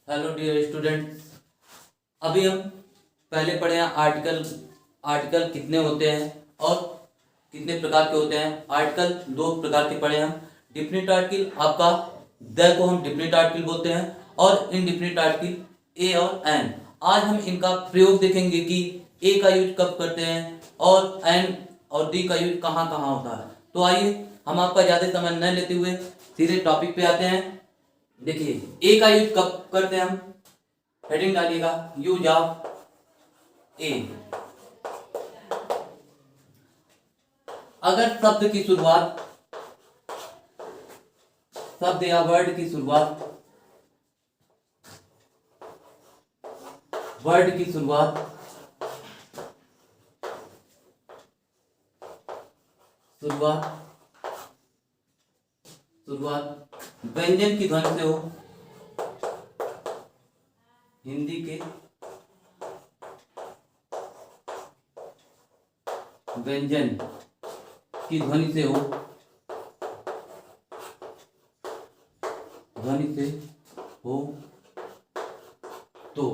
Hello dear students. अभी हम पहले पढ़े हैं आर्टिकल। आर्टिकल कितने होते हैं और कितने प्रकार के होते हैं। आर्टिकल दो प्रकार के पढ़े हैं हम। डिफिनिट आर्टिकल आपका द को हम डिफिनिट आर्टिकल बोलते हैं और इनडिफिनिट आर्टिकल ए और एन। आज हम इनका प्रयोग देखेंगे कि ए का यूज कब करते हैं और एन और डी का यूज कहाँ कहाँ होता है। तो आइए हम आपका ज़्यादा समय न लेते हुए सीधे टॉपिक पे आते हैं। देखिए ए का यूज कब करते हैं हम। हेडिंग डालिएगा यूज ऑफ ए। अगर शब्द की शुरुआत, शब्द या वर्ड की शुरुआत, वर्ड की शुरुआत व्यंजन की ध्वनि से हो, हिंदी के व्यंजन की ध्वनि से हो, तो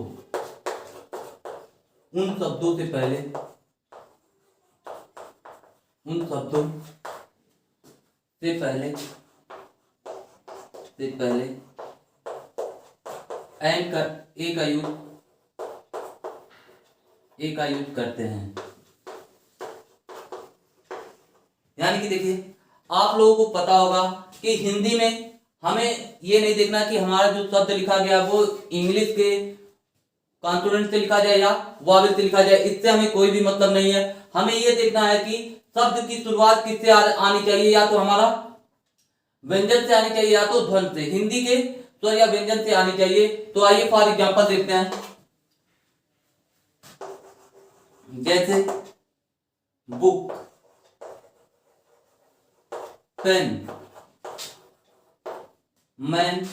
उन शब्दों से पहले एन का ए का यूज करते हैं। यानी कि देखिए आप लोगों को पता होगा कि हिंदी में हमें ये नहीं देखना कि हमारा जो शब्द लिखा गया वो इंग्लिश के कॉन्सोनेंट से लिखा जाए या वॉवेल से लिखा जाए, इससे हमें कोई भी मतलब नहीं है। हमें ये देखना है कि शब्द की शुरुआत किससे आनी चाहिए, या तो हमारा व्यंजन से आनी चाहिए या तो ध्वनि से, हिंदी के स्वर या व्यंजन से आनी चाहिए। तो आइए फॉर एग्जांपल देखते हैं। जैसे बुक, पेन, मैन,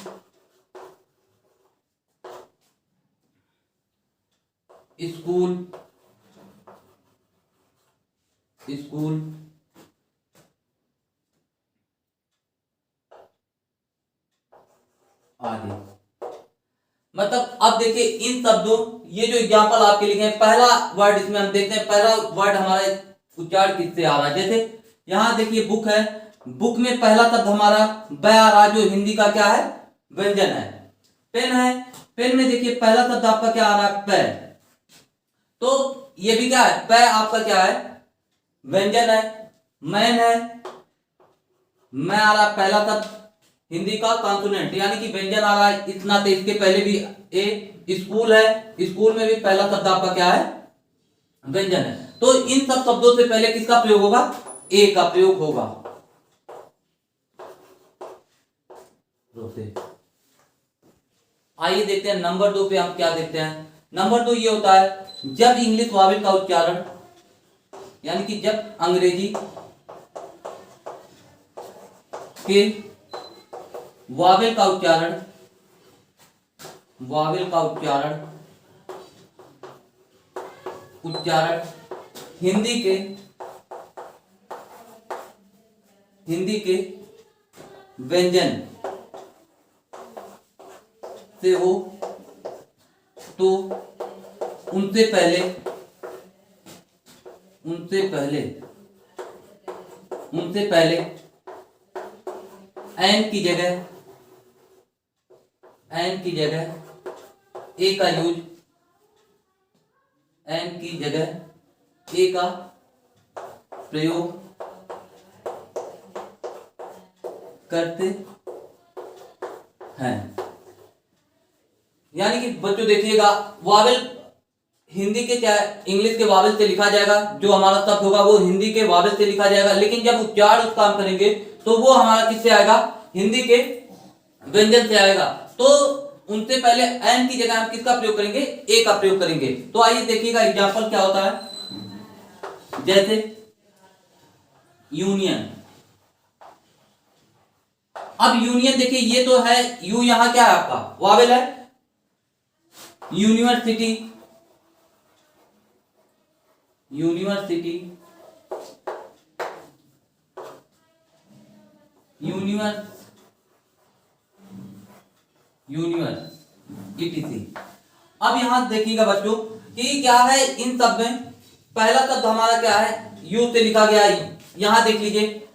स्कूल, आदि। मतलब अब देखिए इन शब्दों, ये जो एग्जांपल आपके लिखे हैं, पहला वर्ड इसमें हम देखते हैं, पहला वर्ड हमारा उच्चारण किससे आ रहा है। जैसे यहां देखिए बुक है, बुक में पहला शब्द हमारा ब आ रहा है, जो हिंदी का क्या है, व्यंजन है। पेन है, पेन में देखिए पहला शब्द आपका क्या आ रहा है, प। तो ये भी क्या है, प आपका क्या है, व्यंजन है। मैन है, मैं आ रहा है पहला शब्द हिंदी का कॉन्सोनेंट, यानी कि व्यंजन आ रहा है इतना, तो इसके पहले भी ए। स्कूल है, स्कूल में भी पहला शब्द आपका क्या है, व्यंजन है। तो इन सब शब्दों से पहले किसका प्रयोग होगा, ए का प्रयोग होगा। आइए देखते हैं नंबर 2 पे हम क्या देखते हैं। नंबर 2 ये होता है जब इंग्लिश वॉवेल का उच्चारण, यानी कि जब अंग्रेजी के वॉवेल का उच्चारण हिंदी के व्यंजन से हो, तो उनसे पहले एन की जगह ए का यूज, एन की जगह ए का प्रयोग करते हैं। यानी कि बच्चों देखिएगा, वावेल हिंदी के क्या इंग्लिश के वावेल से लिखा जाएगा, जो हमारा शब्द होगा वो हिंदी के वावेल से लिखा जाएगा, लेकिन जब उच्चारण उसका हम करेंगे तो वो हमारा किससे आएगा, हिंदी के व्यंजन से आएगा। तो उनसे पहले एन की जगह हम किसका प्रयोग करेंगे, ए का प्रयोग करेंगे। तो आइए देखिएगा एग्जांपल क्या होता है। जैसे यूनियन, अब यूनियन देखिए ये तो है, यू यहां क्या है आपका वावेल है। University, university, universe, universe, ETC। अब यहाँ देखिएगा बच्चों कि क्या है इन शब्द में, पहला शब्द हमारा क्या है, यू से लिखा गया है। यहाँ देख लीजिए,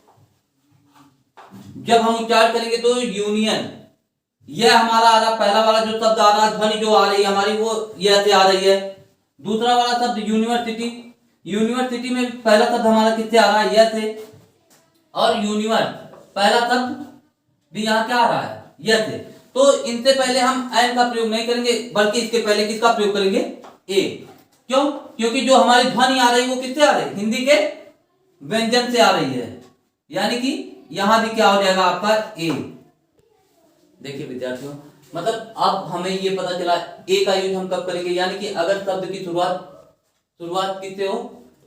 जब हम उच्चारण करेंगे तो यूनियन, यह हमारा आ रहा, पहला वाला जो शब्द आ रहा, ध्वनि जो आ रही है हमारी वो यह से आ रही है। दूसरा वाला शब्द यूनिवर्सिटी, यूनिवर्सिटी में पहला शब्द हमारा किससे आ रहा है, यह से। और यूनिवर्स पहला शब्द भी यहाँ क्या आ रहा है, यह से। तो इनसे पहले हम एन का प्रयोग नहीं करेंगे, बल्कि इसके पहले किसका प्रयोग करेंगे, ए। क्यों? क्योंकि जो हमारी ध्वनि आ रही है वो किससे आ रही है, हिंदी के व्यंजन से आ रही है, यानी कि यहां भी क्या हो जाएगा आपका ए। देखिए विद्यार्थियों, मतलब अब हमें ये पता चला ए का यूज हम कब करेंगे, यानी कि अगर शब्द की शुरुआत किससे हो,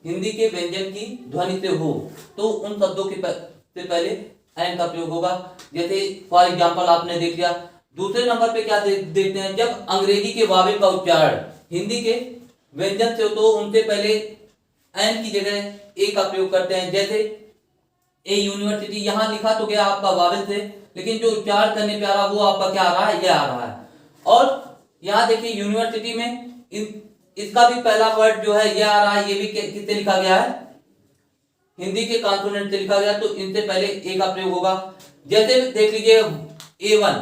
हिंदी के व्यंजन की ध्वनि से हो, तो उन शब्दों के से पहले एन का प्रयोग होगा। जैसे फॉर एग्जाम्पल आपने देख लिया। दूसरे नंबर पे क्या देखते हैं, जब अंग्रेजी के वावेल का उच्चारण हिंदी के व्यंजन से हो तो उनसे पहले एन की जगह ए का प्रयोग करते हैं। जैसे ए यूनिवर्सिटी, यहां लिखा तो गया आपका वावेल से, लेकिन जो उच्चारण करने पे आ रहा वो आपका क्या आ रहा है, यह आ रहा है। और यहाँ देखिए यूनिवर्सिटी में इसका भी पहला वर्ड जो है यह आ रहा है, ये भी किससे लिखा गया है, हिंदी के कॉन्सोनेंट से लिखा गया, तो इनसे पहले ए का प्रयोग होगा। जैसे देख लीजिए A1,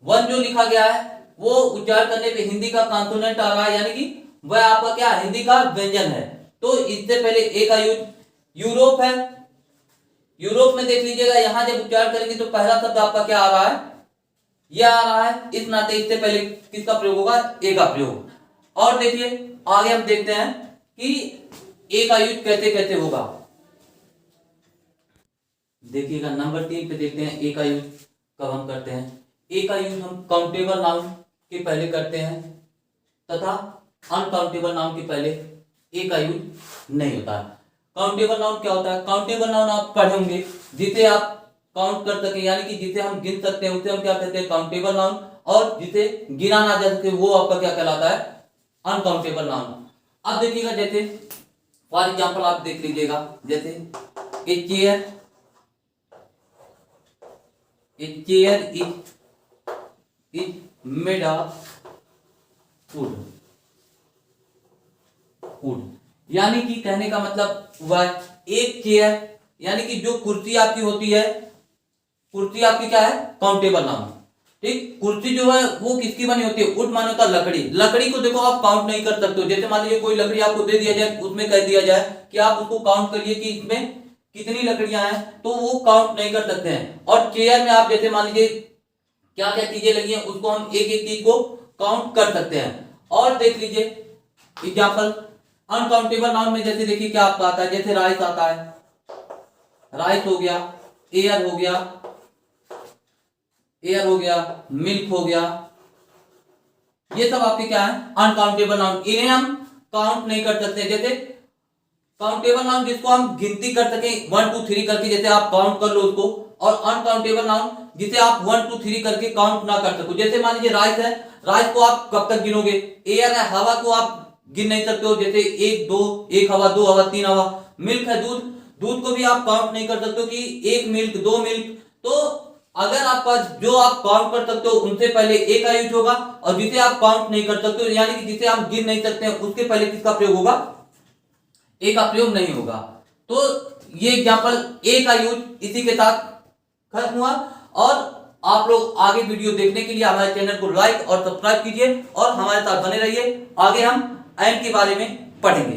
वन जो लिखा गया है वो उच्चारण करने पे हिंदी का कॉन्सोनेंट आ रहा है, यानी कि वह आपका क्या हिंदी का व्यंजन है, तो इससे पहले ए का यूज। यूरोप है, यूरोप में देख लीजिएगा, यहां जब उच्चारण करेंगे तो पहला शब्द आपका क्या आ रहा है, यह आ रहा है, इस नाते इससे पहले किसका प्रयोग होगा, ए का प्रयोग। और देखिए आगे हम देखते हैं कि ए का यूज कैसे कैसे होगा। देखिएगा नंबर 3 पे देखते हैं ए का यूज कब हम करते हैं। ए का यूज हम काउंटेबल नाउन के पहले करते हैं तथा अनकाउंटेबल नाउन के पहले ए का यूज नहीं होता। काउंटेबल नाउन क्या होता है, काउंटेबल नाउन आप पढ़े होंगे, जिसे आप काउंट कर सके, यानी कि जिसे हम गिन सकते हैं उसे हम क्या कहते हैं, काउंटेबल नाउन। और जिसे गिना ना जा सके वो आपका क्या कहलाता है, अनकाउंटेबल नाउन। अब देखिएगा जैसे फॉर एग्जाम्पल आप देख लीजिएगा, जैसे a chair, A chair is made of wood, यानी कि कहने का मतलब वह एक चेयर, यानी कि जो कुर्सी आपकी होती है, कुर्सी आपकी क्या है, काउंटेबल नाउन। ठीक, कुर्सी जो है वो किसकी बनी होती है, वुड माने होता है लकड़ी। लकड़ी को देखो आप काउंट नहीं कर सकते हो। जैसे मान लीजिए कोई लकड़ी आपको दे दिया जाए, उसमें कह दिया जाए कि आप उसको काउंट करिए कि इसमें कितनी लकड़ियां हैं, तो वो काउंट नहीं कर सकते हैं। और चेयर में आप जैसे मान लीजिए क्या क्या चीजें लगी हैं, उसको हम एक एक चीज को काउंट कर सकते हैं। और देख लीजिए एग्जांपल अनकाउंटेबल नाउन में, जैसे देखिए क्या आपका आता है, जैसे राइस आता है, राइस हो गया, एयर हो गया, एयर हो गया, मिल्क हो गया, ये सब आपके क्या है, अनकाउंटेबल नाउन। इन्हें हम काउंट नहीं कर सकते। जैसे काउंटेबल नाउन जिसको हम गिनती कर सके 1 2 3 करके, जैसे आप काउंट कर लो उसको। और अनकाउंटेबल नाउन जिसे आप 1 2 3 करके काउंट ना कर सको। जैसे मान लीजिए राइस है, राइस को आप कब तक गिनोगे। एयर है, हवा को आप गिन नहीं सकते हो, जैसे 1 2, 1 हवा, 2 हवा, 3 हवा। मिल्क है, दूध, दूध को भी आप काउंट नहीं कर सकते हो कि 1 मिल्क 2 मिल्क। तो अगर आपका जो आप काउंट कर सकते हो उनसे पहले ए का यूज होगा, और जिसे आप काउंट नहीं कर सकते हो यानी कि जिसे आप गिन नहीं सकते हैं उसके पहले किसका प्रयोग होगा, ए का प्रयोग नहीं होगा। तो ये एग्जांपल ए का यूज इसी के साथ खत्म हुआ। और आप लोग आगे वीडियो देखने के लिए हमारे चैनल को लाइक और सब्सक्राइब कीजिए और हमारे साथ बने रहिए। आगे हम एंड के बारे में पढ़ेंगे।